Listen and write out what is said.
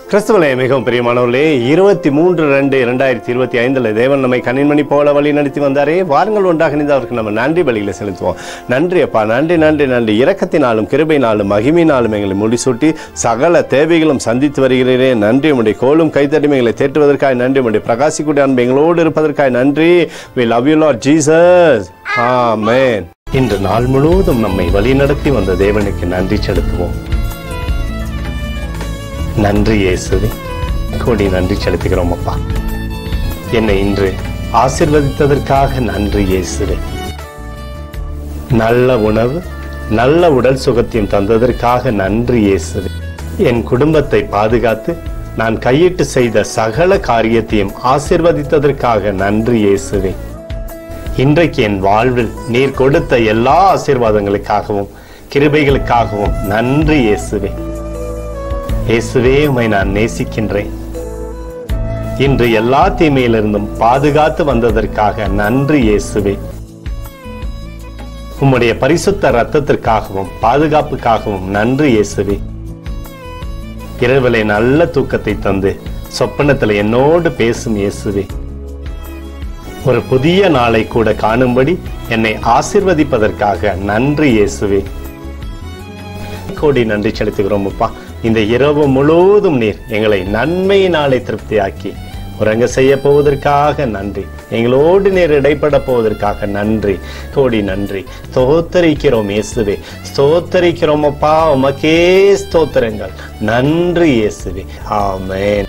கிறிஸ்துவலே மிகவும் பிரியமானவர்களே, 23/2/2025 தேவன் நம்மை கண்ணின்மணி போல வழி நடத்தி வந்தாரே. வாருங்கள் ஒன்றாக இணைந்து அவருக்கு நம்ம நன்றி பலிகளை செலுத்துவோம். நன்றி அப்பா, நன்றி நன்றி நன்றி. இரக்கத்தினாலும் கிருபையினாலும் மகிமையினாலும் எங்களை முடிசூட்டி சகல தேவைகளும் சந்தித்து வருகிறீரே. நன்றி. உடைய கோலும் கைத்தடிமை எங்களை தேற்றுவதற்காக நன்றி. உடைய பிரகாசிக்கூடிய அன்பு எங்களோடு இருப்பதற்காக நன்றி. We love you Lord Jesus. Amen. இன்று நாள் முழுவதும் நம்மை வழி நடத்தி வந்த தேவனுக்கு நன்றி செலுத்துவோம். நன்றி இயேசுவே, கோடி நன்றி செலுத்துகிறோம் அப்பா. என்னை இன்று ஆசீர்வதித்ததற்காக நன்றி இயேசுவே. நல்ல உணவு, நல்ல உடல் சுகத்தையும் தந்ததற்காக நன்றி இயேசுவே. என் குடும்பத்தை பாதுகாத்து நான் கையிட்டு செய்த சகல காரியத்தையும் ஆசீர்வதித்ததற்காக நன்றி இயேசுவே. இன்றைக்கு என் வாழ்வில் நீர் கொடுத்த எல்லா ஆசீர்வாதங்களுக்காகவும் கிருபைகளுக்காகவும் நன்றி இயேசுவே. இயேசுவே, உம்மை நான் நேசிக்கின்றேன். இன்று எல்லா தீமையிலிருந்தும் பாதுகாத்து வந்ததற்காக நன்றி இயேசுவே. உம்முடைய பரிசுத்த இரத்தத்திற்காகவும் பாதுகாப்புக்காகவும் நன்றி இயேசுவே. இரவிலே நல்ல தூக்கத்தை தந்து சொப்பனத்தில் என்னோடு பேசும் இயேசுவே. ஒரு புதிய நாளை கூட காணும்படி என்னை ஆசீர்வதிப்பதற்காக நன்றி இயேசுவே. கோடி நன்றி செலுத்துகிறோம் அப்பா. இந்த இரவு முழுவதும் நீர் எங்களை நன்மையினாலே திருப்தியாக்கி உறங்க செய்ய போவதற்காக நன்றி. எங்களோடு நீர் இடைப்பட போவதற்காக நன்றி. கோடி நன்றி. ஸ்தோத்தரிக்கிறோம் இயேசுவே, ஸ்தோத்தரிக்கிறோம் அப்பா. உமக்கே ஸ்தோத்திரங்கள். நன்றி இயேசுவே. ஆமென்.